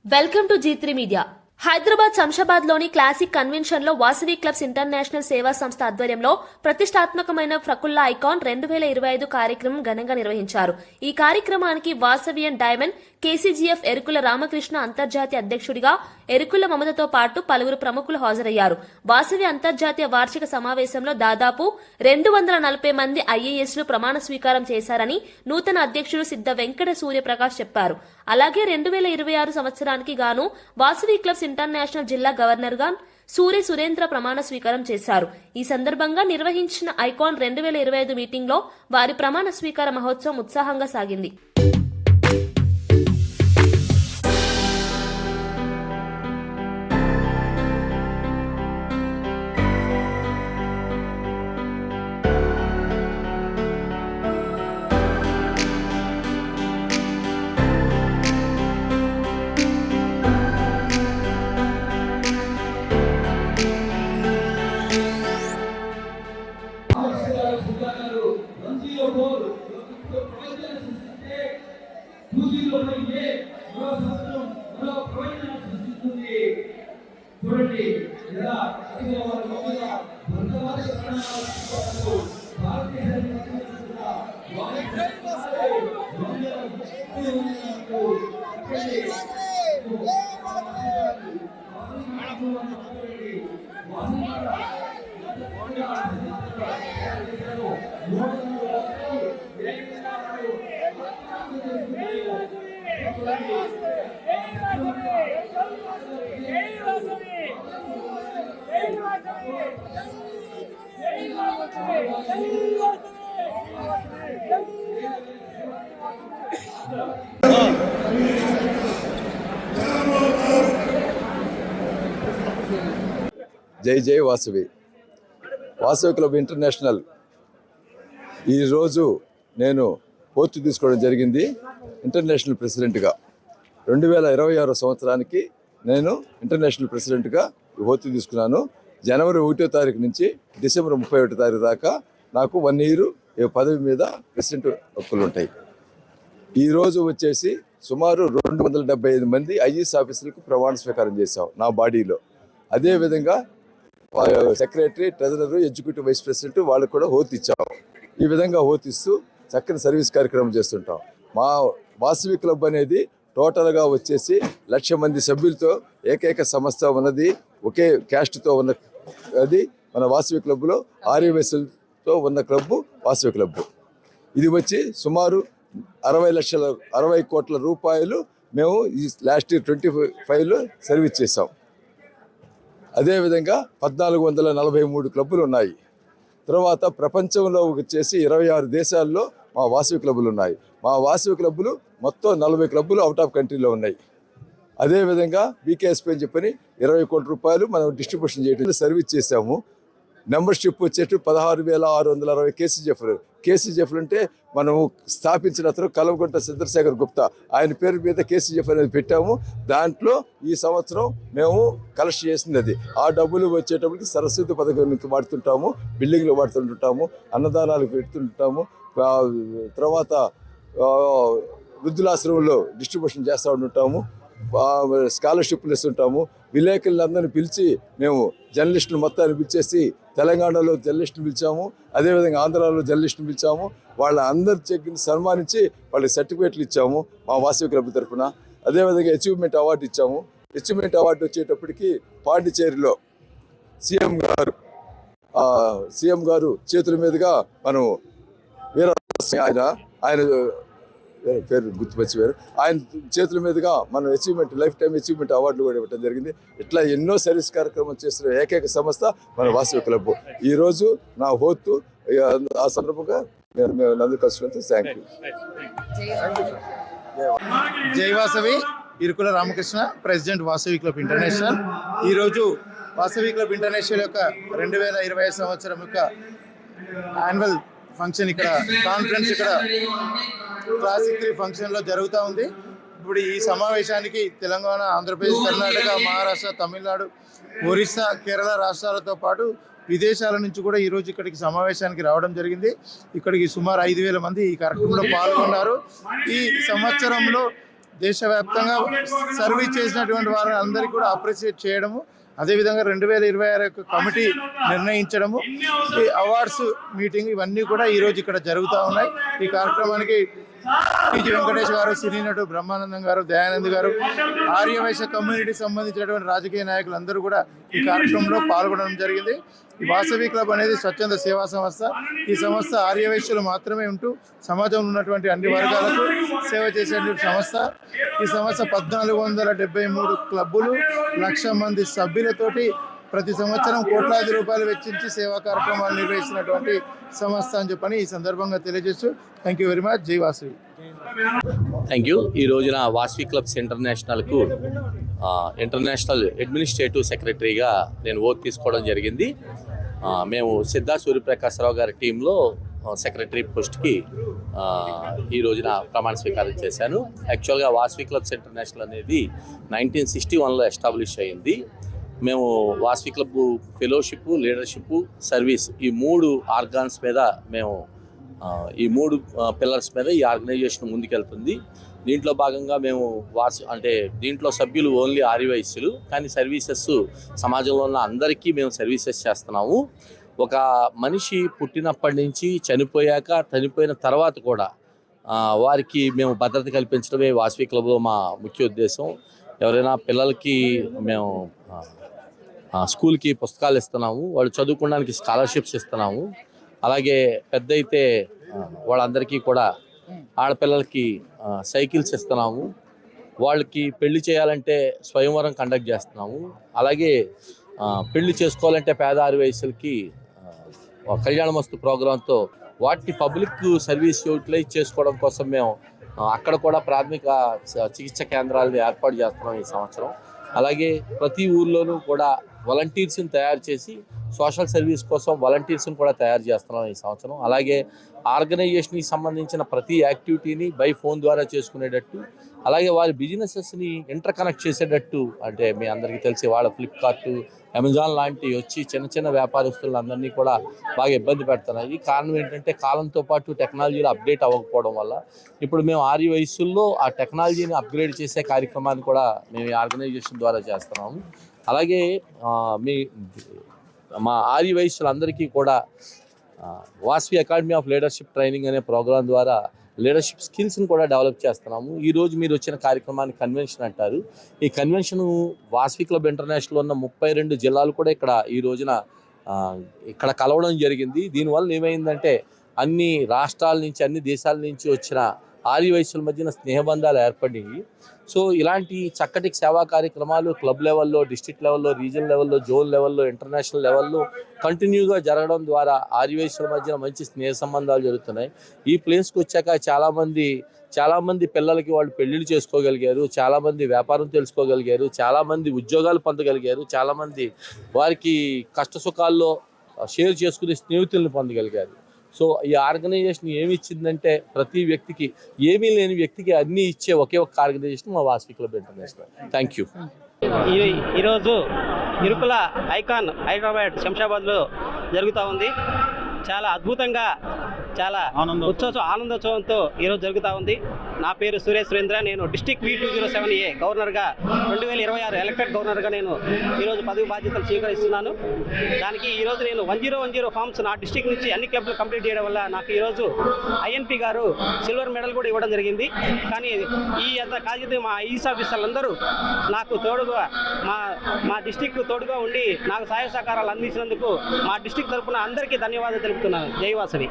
Welcome to G3 media. Hyderabad Shamshabad లోని classic convention లో Vasavi clubs international సేవా సంస్థ ఆధ్వర్యంలో ప్రతిష్టాత్మకమైన ప్రకుల్లా ఐకాన్ 2025 కార్యక్రమం ఘనంగా నిర్వహించారు. ఈ కార్యక్రమానికి వాసవియన్ డైమండ్ కేసీజీఎఫ్ ఎరుకుల రామకృష్ణ అంతర్జాతీయ అధ్యక్షుడిగా ఎరుకుల మమతతో పాటు పలువురు ప్రముఖులు హాజరయ్యారు. వాసవి అంతర్జాతీయ వార్షిక సమావేశంలో దాదాపు 240 మంది ఐఏఎస్లు ప్రమాణ స్వీకారం చేశారని నూతన అధ్యక్షుడు సిద్ధ వెంకట సూర్యప్రకాష్ చెప్పారు. అలాగే 2026 సంవత్సరానికి గాను వాసవి క్లబ్స్ ఇంటర్నేషనల్ జిల్లా గవర్నర్ గా సురేంద్ర ప్రమాణ స్వీకారం చేశారు. ఈ సందర్భంగా నిర్వహించిన ఐకాన్ 2025 మీటింగ్ లో వారి ప్రమాణ స్వీకార మహోత్సవం ఉత్సాహంగా సాగింది. చూడండి ఎలా జై జై వాసవి క్లబ్ ఇంటర్నేషనల్ ఈరోజు నేను పోస్ట్ తీసుకోవడం జరిగింది. ఇంటర్నేషనల్ ప్రెసిడెంట్గా 2026 సంవత్సరానికి నేను ఇంటర్నేషనల్ ప్రెసిడెంట్గా పోస్ట్ తీసుకున్నాను. జనవరి 1వ తారీఖు నుంచి డిసెంబర్ 31వ తారీఖు దాకా నాకు 1 ఇయర్ పదవి మీద ప్రెసిడెంట్ హక్కులు ఉంటాయి. ఈరోజు వచ్చేసి సుమారు 275 మంది ఐఏఎస్ ఆఫీసర్లకు ప్రమాణ స్వీకారం చేశాం నా బాడీలో. అదేవిధంగా secretary, treasurer, executive vice president వాళ్ళకు కూడా హోత్ ఇచ్చాం. ఈ విధంగా హోత్ ఇస్తూ చక్కని సర్వీస్ కార్యక్రమం చేస్తుంటాం. మా వాసవి క్లబ్ అనేది టోటల్గా వచ్చేసి 1,00,000 మంది సభ్యులతో ఏకైక సంస్థ ఉన్నది, ఒకే క్యాస్ట్తో ఉన్న అది మన వాసవి క్లబ్లో ఆర్యవైశ్యులతో ఉన్న క్లబ్ వాసవి క్లబ్. ఇది వచ్చి సుమారు 60 కోట్ల రూపాయలు మేము ఈ లాస్ట్ ఇయర్ 25లో సర్వీస్ చేసాం. అదేవిధంగా 1443 క్లబ్బులు ఉన్నాయి. తర్వాత ప్రపంచంలో వచ్చేసి 26 దేశాల్లో మా వాసవి క్లబ్బులు ఉన్నాయి. మా వాసవి క్లబ్బులు మొత్తం 40 క్లబ్బులు అవుట్ ఆఫ్ కంట్రీలో ఉన్నాయి. అదేవిధంగా బీకేఎస్పీ అని చెప్పని 20 కోట్ల రూపాయలు మనం డిస్ట్రిబ్యూషన్ చేయడం సర్వీస్ చేసాము. మెంబర్షిప్ వచ్చేసి 16,660 కేసీజెఫ్లు అంటే మనము స్థాపించిన అతను కల్వకుంట్ల చంద్రశేఖర్ గుప్తా, ఆయన పేరు మీద కేసీజెఫ్ అనేది పెట్టాము. దాంట్లో ఈ సంవత్సరం మేము కలెక్ట్ చేసింది అది. ఆ డబ్బులు వచ్చేటప్పటికి సరస్వతి పథకానికి వాడుతుంటాము, బిల్డింగ్లు వాడుతుంటాము, అన్నదానాలకు పెడుతుంటాము, తర్వాత వృద్ధులాశ్రమంలో డిస్ట్రిబ్యూషన్ చేస్తూ ఉంటుంటాము, స్కాలర్షిప్లు ఇస్తుంటాము. విలేకరులందరినీ పిలిచి మేము జర్నలిస్టులు మొత్తాన్ని పిలిచేసి తెలంగాణలో జర్నలిస్టులు పిలిచాము, అదేవిధంగా ఆంధ్రాలో జర్నలిస్టులు పిలిచాము. వాళ్ళ అందరి చెక్కిని సన్మానించి వాళ్ళకి సర్టిఫికేట్లు ఇచ్చాము మా వాసవి క్లబ్ తరఫున. అదేవిధంగా అచీవ్మెంట్ అవార్డు ఇచ్చాము. అచీవ్మెంట్ అవార్డు వచ్చేటప్పటికి పాండిచేరిలో సీఎం గారు చేతుల మీదుగా మనం ఆయన పేరు గుర్తుపరిచారు, ఆయన చేతుల మీదుగా మనం అచీవ్మెంట్ లైఫ్ టైం అచీవ్మెంట్ అవార్డులు కూడా ఇవ్వడం జరిగింది. ఇట్లా ఎన్నో సర్వీస్ కార్యక్రమం చేస్తున్న ఏకైక సంస్థ మన వాసవి క్లబ్. ఈరోజు నా హోతు ఆ సందర్భంగా మేము నందు కలుసుకుంటూ థ్యాంక్ యూ. జై Vasavi. Irukula Ramakrishna, president Vasavi club international. ఈరోజు వాసవి క్లబ్ ఇంటర్నేషనల్ యొక్క 2025 సంవత్సరం యొక్క యాన్యువల్ ఫంక్షన్ ఇక్కడ కాన్ఫరెన్స్ ఇక్కడ క్లాసిక్ 3 ఫంక్షన్లో జరుగుతూ ఉంది. ఇప్పుడు ఈ సమావేశానికి తెలంగాణ, ఆంధ్రప్రదేశ్, కర్ణాటక, మహారాష్ట్ర, తమిళనాడు, ఒరిస్సా, కేరళ రాష్ట్రాలతో పాటు విదేశాల నుంచి కూడా ఈరోజు ఇక్కడికి సమావేశానికి రావడం జరిగింది. ఇక్కడికి సుమారు 5,000 మంది ఈ కార్యక్రమంలో పాల్గొన్నారు. ఈ సంవత్సరంలో దేశవ్యాప్తంగా సర్వీస్ చేసినటువంటి వారిని అందరికీ కూడా అప్రిషియేట్ చేయడము, అదేవిధంగా 2026 యొక్క కమిటీ నిర్ణయించడము, ఈ అవార్డ్స్ మీటింగ్ ఇవన్నీ కూడా ఈరోజు ఇక్కడ జరుగుతూ ఉన్నాయి. ఈ కార్యక్రమానికి టీజీ వెంకటేష్ గారు, సినీ నటుడు బ్రహ్మానందం గారు, దయానంద్ గారు, ఆర్యవైశ్య కమ్యూనిటీకి సంబంధించినటువంటి రాజకీయ నాయకులు అందరూ కూడా ఈ కార్యక్రమంలో పాల్గొనడం జరిగింది. ఈ వాసవి క్లబ్ అనేది స్వచ్ఛంద సేవా సంస్థ. ఈ సంస్థ ఆర్యవైశ్యులు మాత్రమే ఉంటూ సమాజంలో ఉన్నటువంటి అన్ని వర్గాలకు సేవ చేసేటువంటి సంస్థ. ఈ సంస్థ 1473 క్లబ్బులు, 1,00,000 మంది సభ్యులతోటి ప్రతి సంవత్సరం కోట్లాది రూపాయలు వెచ్చించి సేవా కార్యక్రమాలు నిర్వహిస్తున్నటువంటి సంస్థ అని చెప్పని ఈ సందర్భంగా తెలియజేస్తూ థ్యాంక్ యూ వెరీ మచ్. జై వాసవి. Thank you. ఈ రోజున వాసవి క్లబ్స్ ఇంటర్నేషనల్కు ఇంటర్నేషనల్ అడ్మినిస్ట్రేటివ్ సెక్రటరీగా నేను ఓట్ తీసుకోవడం జరిగింది. మేము సిద్ధా సూర్యప్రకాశరావు గారి టీంలో సెక్రటరీ పోస్ట్కి ఈ రోజున ప్రమాణ స్వీకారం చేశాను. యాక్చువల్గా వాసవి క్లబ్స్ ఇంటర్నేషనల్ అనేది 1961లో ఎస్టాబ్లిష్ అయింది. మేము Vasavi club fellowship, leadership, service ఈ 3 ఆర్గాన్స్ మీద మేము ఈ 3 పిల్లర్స్ మీద ఈ ఆర్గనైజేషన్ ముందుకెళ్తుంది. దీంట్లో భాగంగా మేము దీంట్లో సభ్యులు ఓన్లీ ఆర్యవైశ్యులు, కానీ సర్వీసెస్ సమాజంలో ఉన్న అందరికీ మేము సర్వీసెస్ చేస్తున్నాము. ఒక మనిషి పుట్టినప్పటి నుంచి చనిపోయిన తర్వాత కూడా వారికి మేము భద్రత కల్పించడమే వాసవి క్లబ్లో మా ముఖ్య ఉద్దేశం. ఎవరైనా పిల్లలకి మేము స్కూల్కి పుస్తకాలు ఇస్తున్నాము, వాళ్ళు చదువుకోవడానికి స్కాలర్షిప్స్ ఇస్తున్నాము. అలాగే పెద్ద అయితే వాళ్ళందరికీ కూడా ఆడపిల్లలకి సైకిల్స్ ఇస్తున్నాము. వాళ్ళకి పెళ్లి చేయాలంటే స్వయంవరం కండక్ట్ చేస్తున్నాము. అలాగే పెళ్లి చేసుకోవాలంటే పేద ఆర్యవైశ్యులకి కళ్యాణమస్తు ప్రోగ్రాంతో వాటిని పబ్లిక్ సర్వీస్ యూటిలైజ్ చేసుకోవడం కోసం మేము అక్కడ కూడా ప్రాథమిక చికిత్స కేంద్రాలను ఏర్పాటు చేస్తున్నాం ఈ సంవత్సరం. అలాగే ప్రతి ఊర్లోనూ కూడా వాలంటీర్స్ని తయారు చేసి సోషల్ సర్వీస్ కోసం వాలంటీర్స్ని కూడా తయారు చేస్తున్నాం ఈ సంవత్సరం. అలాగే ఆర్గనైజేషన్కి సంబంధించిన ప్రతి యాక్టివిటీని బై ఫోన్ ద్వారా చేసుకునేటట్టు, అలాగే వారి బిజినెసెస్ని ఇంటర్ కనెక్ట్ చేసేటట్టు, అంటే మీ అందరికీ తెలిసి వాళ్ళ ఫ్లిప్కార్ట్, అమెజాన్ లాంటివి వచ్చి చిన్న చిన్న వ్యాపారస్తులందరినీ కూడా బాగా ఇబ్బంది పెడుతున్నాయి. కారణం ఏంటంటే కాలంతో పాటు టెక్నాలజీలో అప్డేట్ అవ్వకపోవడం వల్ల ఇప్పుడు మేము ఆర్యవైశ్యుల్లో ఆ టెక్నాలజీని అప్గ్రేడ్ చేసే కార్యక్రమాన్ని కూడా మేము ఈ ఆర్గనైజేషన్ ద్వారా చేస్తున్నాము. అలాగే మా ఆర్యవైశ్యులందరికీ కూడా Vasavi academy of leadership training అనే ప్రోగ్రాం ద్వారా లీడర్షిప్ స్కిల్స్ని కూడా డెవలప్ చేస్తున్నాము. ఈరోజు మీరు వచ్చిన కార్యక్రమాన్ని కన్వెన్షన్ అంటారు. ఈ కన్వెన్షన్ వాసవి క్లబ్ ఇంటర్నేషనల్ ఉన్న 32 జిల్లాలు కూడా ఈ రోజున ఇక్కడ కలవడం జరిగింది. దీనివల్ల ఏమైందంటే అన్ని రాష్ట్రాల నుంచి, అన్ని దేశాల నుంచి వచ్చిన ఆర్యవైశ్యుల మధ్యన స్నేహబంధాలు ఏర్పడినాయి. సో ఇలాంటి చక్కటి సేవా కార్యక్రమాలు క్లబ్ లెవెల్లో, డిస్ట్రిక్ట్ లెవెల్లో, రీజన్ లెవెల్లో, జోన్ లెవెల్లో, ఇంటర్నేషనల్ లెవెల్లో కంటిన్యూగా జరగడం ద్వారా ఆర్యవైశ్యుల మధ్యన మంచి స్నేహ సంబంధాలు జరుగుతున్నాయి. ఈ ప్లేస్కి వచ్చాక చాలామంది పిల్లలకి వాళ్ళు పెళ్ళిళ్ళు చేసుకోగలిగారు, చాలామంది వ్యాపారం తెలుసుకోగలిగారు, చాలామంది ఉద్యోగాలు పొందగలిగారు, చాలామంది వారికి కష్ట సుఖాల్లో షేర్ చేసుకునే స్నేహితులను పొందగలిగారు. సో ఈ ఆర్గనైజేషన్ ఏమి ఇచ్చిందంటే ప్రతి వ్యక్తికి, ఏమీ లేని వ్యక్తికి అన్నీ ఇచ్చే ఒకే ఒక ఆర్గనైజేషన్ మా Vasavi club international. Thank you. ఈరోజు ఇరుకుల ఐకాన్ హైదరాబాద్ శంషాబాద్లో జరుగుతూ ఉంది. చాలా అద్భుతంగా, చాలా ఆనందోత్సవంతో ఈరోజు జరుగుతూ ఉంది. నా పేరు సురేష్ సురేంద్ర. నేను డిస్ట్రిక్ట్ V207A గవర్నర్గా 2026 ఎలక్టెడ్ గవర్నర్గా నేను ఈరోజు పదవి బాధ్యతలు స్వీకరిస్తున్నాను. దానికి ఈరోజు నేను 1010 ఫామ్స్ నా డిస్ట్రిక్ట్ నుంచి అన్ని క్లబ్లు కంప్లీట్ చేయడం వల్ల నాకు ఈరోజు INP గారు సిల్వర్ మెడల్ కూడా ఇవ్వడం జరిగింది. కానీ ఈ కాగితం మా ఐఏఎస్ ఆఫీసర్లందరూ నాకు తోడుగా, మా డిస్ట్రిక్ట్ తోడుగా ఉండి నాకు సహాయ సహకారాలు అందించినందుకు మా డిస్ట్రిక్ట్ తరఫున అందరికీ ధన్యవాదాలు తెలుపుతున్నాను. జై వాసవి.